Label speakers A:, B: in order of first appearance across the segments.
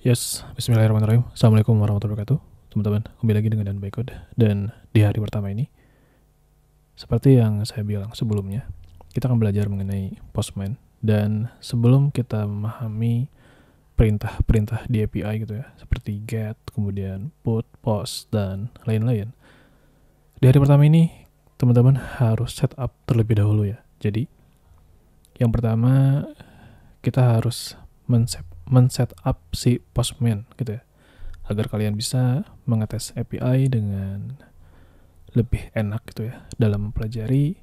A: Yes, bismillahirrahmanirrahim. Assalamualaikum warahmatullahi wabarakatuh. Teman-teman, kembali lagi dengan Dan Baikod. Dan di hari pertama ini, seperti yang saya bilang sebelumnya, kita akan belajar mengenai Postman. Dan sebelum kita memahami perintah-perintah di API gitu ya, seperti get, kemudian put, post, dan lain-lain. Di hari pertama ini, teman-teman harus setup terlebih dahulu ya. Jadi, yang pertama, kita harus men-set up si Postman gitu ya, agar kalian bisa mengetes API dengan lebih enak gitu ya dalam mempelajari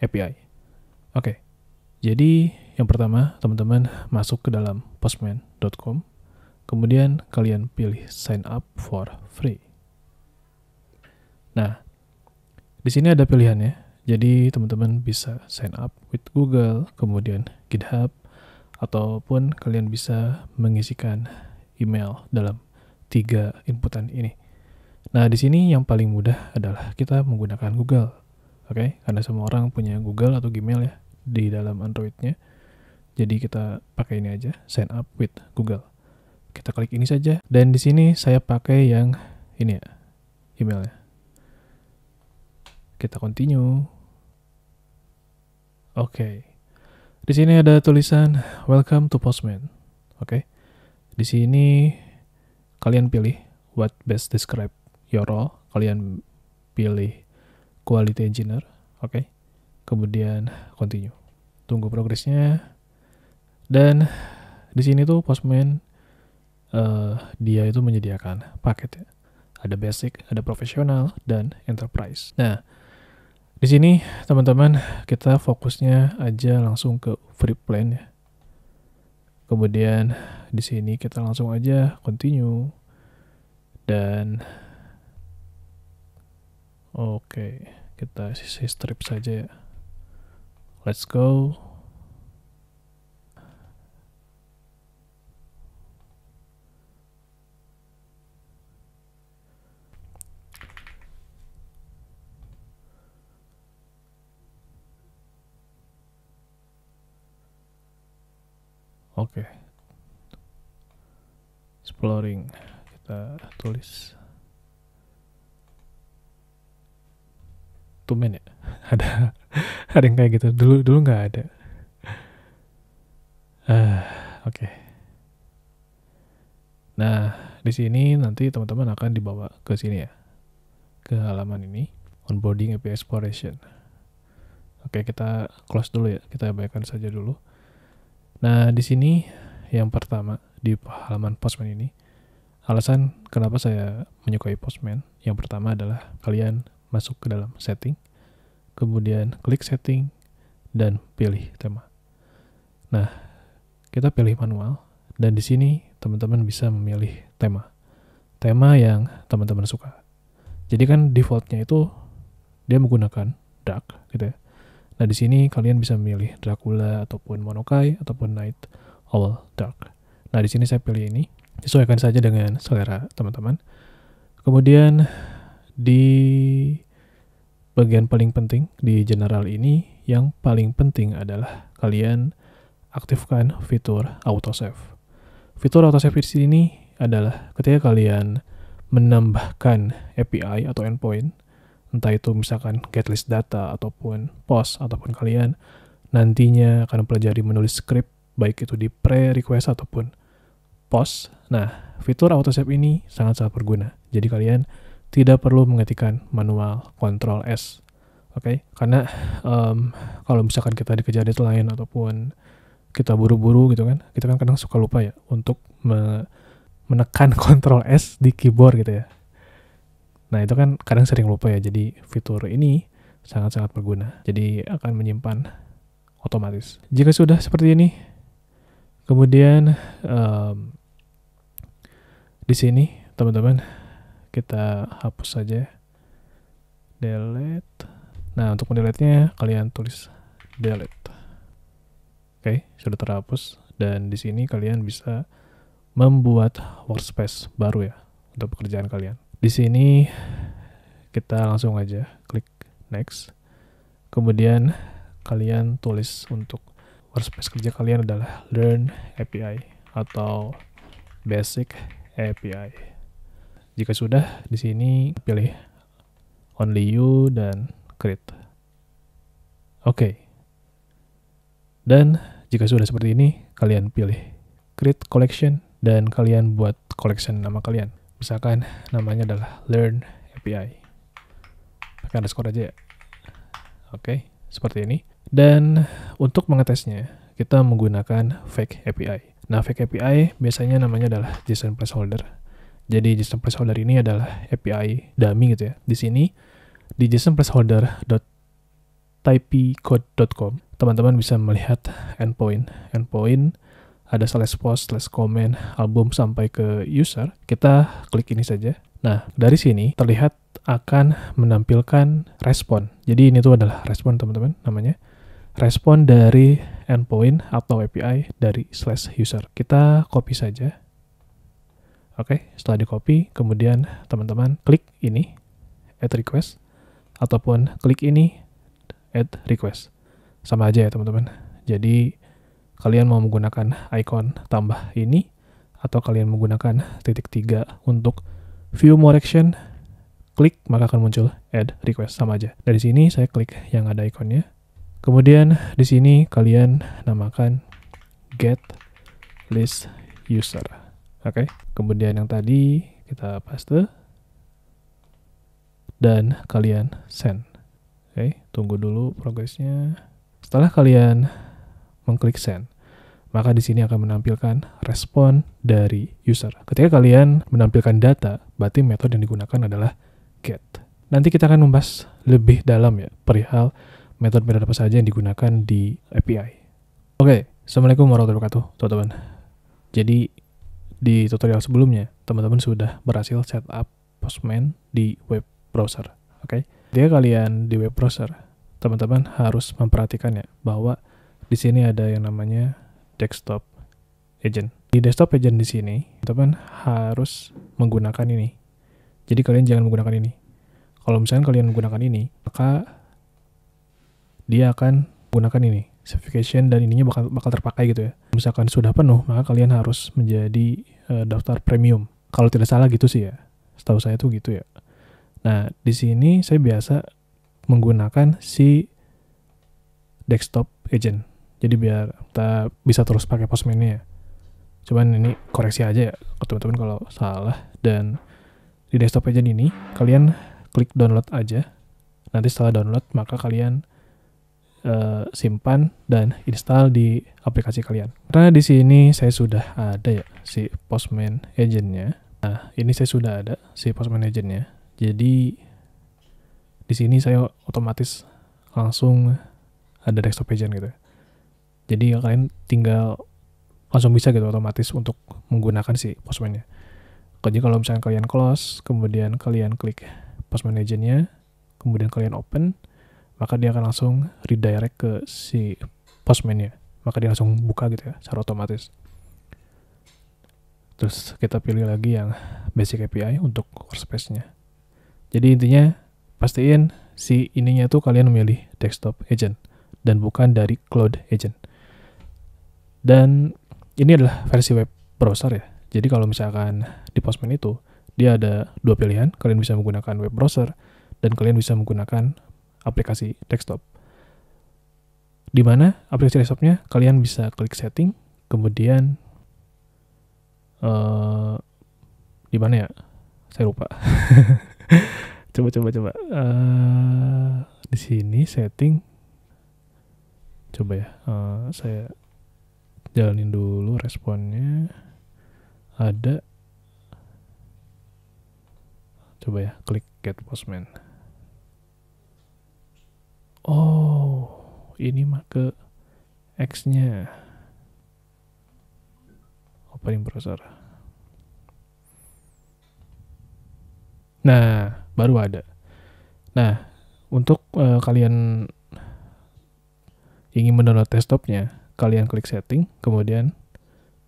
A: API. Oke, jadi yang pertama teman-teman masuk ke dalam postman.com, kemudian kalian pilih sign up for free. Nah, di sini ada pilihannya. Jadi teman-teman bisa sign up with Google, kemudian GitHub, ataupun kalian bisa mengisikan email dalam 3 inputan ini. Nah, di sini yang paling mudah adalah kita menggunakan Google. Oke, karena semua orang punya Google atau Gmail ya di dalam Android-nya. Jadi kita pakai ini aja, sign up with Google. Kita klik ini saja, dan di sini saya pakai yang ini ya, emailnya. Kita continue. Oke. Di sini ada tulisan Welcome to Postman. Oke. Di sini kalian pilih what best describe your role. Kalian pilih quality engineer. Oke. Kemudian continue. Tunggu progresnya. Dan di sini tuh Postman dia itu menyediakan paket ya. Ada basic, ada profesional, dan enterprise. Nah, di sini teman-teman kita fokusnya aja langsung ke free plan ya. Kemudian di sini kita langsung aja continue, dan oke, kita sisi strip saja ya. Let's go. Oke. Exploring, kita tulis tumen ya. ada yang kayak gitu. Dulu nggak ada. Oke. Nah, di sini nanti teman-teman akan dibawa ke sini ya, ke halaman ini, onboarding API exploration. Oke, kita close dulu ya, kita abaikan saja dulu. Nah, di sini yang pertama di halaman Postman ini, alasan kenapa saya menyukai Postman, yang pertama adalah kalian masuk ke dalam setting, kemudian klik setting, dan pilih tema. Nah, kita pilih manual, dan di sini teman-teman bisa memilih tema yang teman-teman suka. Jadi kan defaultnya itu dia menggunakan dark gitu ya. Nah, di sini kalian bisa memilih Dracula ataupun Monokai ataupun Night Owl Dark. Nah, di sini saya pilih ini. Sesuaikan saja dengan selera teman-teman. Kemudian di bagian paling penting di general ini, yang paling penting adalah kalian aktifkan fitur autosave. Fitur autosave di sini adalah ketika kalian menambahkan API atau endpoint, entah itu misalkan get list data ataupun post, ataupun kalian nantinya akan pelajari menulis script baik itu di pre-request ataupun post. Nah, fitur autosave ini sangat-sangat berguna. Jadi kalian tidak perlu mengetikkan manual Ctrl S. Oke? Karena kalau misalkan kita dikejar deadline ataupun kita buru-buru gitu kan, kita kan kadang suka lupa ya untuk menekan Ctrl S di keyboard gitu ya. Nah, itu kan kadang sering lupa ya. Jadi fitur ini sangat-sangat berguna. Jadi akan menyimpan otomatis. Jika sudah seperti ini, kemudian di sini teman-teman kita hapus saja. Delete. Nah, untuk mendelete-nya kalian tulis delete. Oke, sudah terhapus, dan di sini kalian bisa membuat workspace baru ya untuk pekerjaan kalian. Di sini kita langsung aja klik next. Kemudian kalian tulis untuk workspace kerja kalian adalah learn API atau Basic API. Jika sudah, di sini pilih Only You dan Create. Oke. Dan jika sudah seperti ini, kalian pilih Create Collection dan kalian buat collection nama kalian. Misalkan namanya adalah Learn API. Pakai underscore aja ya. Oke, seperti ini. Dan untuk mengetesnya, kita menggunakan fake API. Nah, fake API biasanya namanya adalah JSON placeholder. Jadi JSON placeholder ini adalah API dummy gitu ya. Di sini di JSON placeholder.typecode.com teman-teman bisa melihat endpoint. Endpoint ada /post, /comment, album sampai ke user. Kita klik ini saja. Nah, dari sini terlihat akan menampilkan respon. Jadi ini tuh adalah respon teman-teman namanya. Respon dari endpoint atau API dari /user. Kita copy saja. Oke, setelah di copy, kemudian teman-teman klik ini, add request, ataupun klik ini, add request. Sama aja ya teman-teman. Jadi, kalian mau menggunakan icon tambah ini, atau kalian menggunakan titik 3 untuk view more action, klik, maka akan muncul add request. Sama aja. Dari sini, saya klik yang ada ikonnya. Kemudian, di sini kalian namakan get list user. Oke, kemudian yang tadi kita paste dan kalian send. Oke, tunggu dulu progresnya. Setelah kalian mengklik send, maka di sini akan menampilkan respon dari user. Ketika kalian menampilkan data, berarti metode yang digunakan adalah get. Nanti kita akan membahas lebih dalam ya perihal metode-metode apa saja yang digunakan di API. Oke, Assalamualaikum warahmatullahi wabarakatuh, teman-teman. Jadi di tutorial sebelumnya, teman-teman sudah berhasil setup Postman di web browser. Oke. Jika kalian di web browser, teman-teman harus memperhatikan ya bahwa di sini ada yang namanya desktop agent. Di desktop agent di sini, teman-teman harus menggunakan ini. Jadi kalian jangan menggunakan ini. Kalau misalnya kalian menggunakan ini, maka dia akan menggunakan ini. Certification dan ininya bakal terpakai gitu ya. Misalkan sudah penuh, maka kalian harus menjadi daftar premium. Kalau tidak salah gitu sih ya. Setahu saya tuh gitu ya. Nah, di sini saya biasa menggunakan si desktop agent. Jadi biar kita bisa terus pakai Postman-nya ya. Cuman ini koreksi aja ya ke teman-teman kalau salah. Dan di desktop agent ini, kalian klik download aja. Nanti setelah download, maka kalian simpan dan install di aplikasi kalian. Karena di sini saya sudah ada ya si Postman agent-nya. Nah, ini saya sudah ada si Postman agent-nya. Jadi di sini saya otomatis langsung ada desktop agent gitu. Jadi kalian tinggal langsung bisa gitu otomatis untuk menggunakan si Postman-nya. Jadi kalau misalnya kalian close, kemudian kalian klik Postman agent-nya, kemudian kalian open, maka dia akan langsung redirect ke si Postman-nya. Maka dia langsung buka gitu ya, secara otomatis. Terus kita pilih lagi yang Basic API untuk workspace-nya. Jadi intinya, pastiin si ininya tuh kalian memilih desktop agent, dan bukan dari cloud agent. Dan ini adalah versi web browser ya. Jadi kalau misalkan di Postman itu, dia ada dua pilihan. Kalian bisa menggunakan web browser, dan kalian bisa menggunakan aplikasi desktop. Di mana aplikasi desktopnya kalian bisa klik setting, kemudian di mana ya? Saya lupa. coba. Di sini setting. Coba ya. Saya jalanin dulu responnya. Ada. Coba ya, klik Get Postman. Oh, ini mah ke X-nya. Opening browser. Nah, baru ada. Nah, untuk kalian ingin mendownload desktopnya, kalian klik setting, kemudian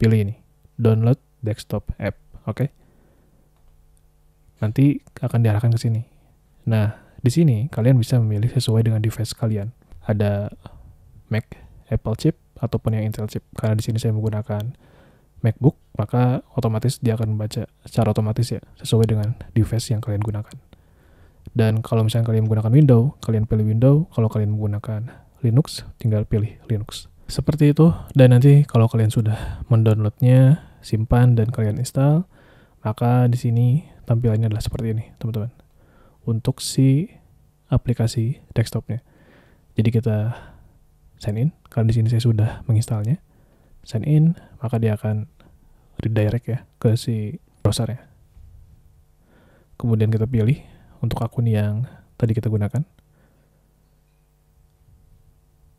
A: pilih ini, download desktop app, oke? Nanti akan diarahkan ke sini. Nah, di sini kalian bisa memilih sesuai dengan device kalian. Ada Mac, Apple chip, ataupun yang Intel chip. Karena di sini saya menggunakan MacBook, maka otomatis dia akan membaca secara otomatis ya, sesuai dengan device yang kalian gunakan. Dan kalau misalnya kalian menggunakan Windows, kalian pilih Windows. Kalau kalian menggunakan Linux, tinggal pilih Linux. Seperti itu. Dan nanti kalau kalian sudah mendownloadnya, simpan dan kalian install, maka di sini tampilannya adalah seperti ini, teman-teman. Untuk si aplikasi desktopnya. Jadi kita sign in. Karena di sini saya sudah menginstalnya. Sign in, maka dia akan redirect ya ke si browsernya. Kemudian kita pilih untuk akun yang tadi kita gunakan.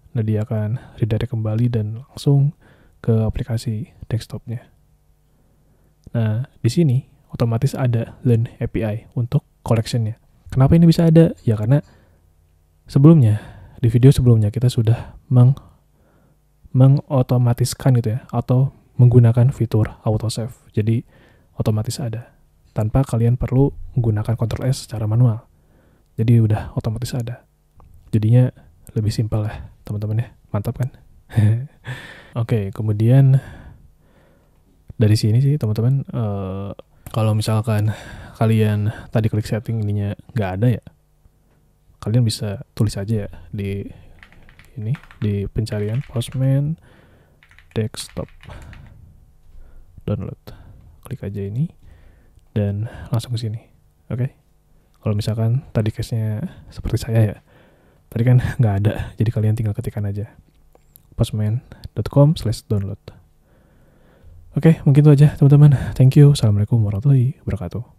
A: Nah, dia akan redirect kembali dan langsung ke aplikasi desktopnya. Nah, di sini otomatis ada Learn API untuk collection-nya. Kenapa ini bisa ada? Ya karena sebelumnya, di video sebelumnya kita sudah mengotomatiskan gitu ya, atau menggunakan fitur autosave. Jadi otomatis ada, tanpa kalian perlu menggunakan Ctrl S secara manual. Jadi udah otomatis ada. Jadinya lebih simpel lah, teman-teman ya. Mantap kan? Oke, kemudian dari sini sih teman-teman, kalau misalkan kalian tadi klik setting ininya nggak ada ya, kalian bisa tulis aja ya di ini, di pencarian Postman desktop download. Klik aja ini dan langsung ke sini. Oke. Kalau misalkan tadi case-nya seperti saya ya, tadi kan nggak ada, jadi kalian tinggal ketikkan aja postman.com/download. Oke, mungkin itu aja teman-teman. Thank you. Assalamualaikum warahmatullahi wabarakatuh.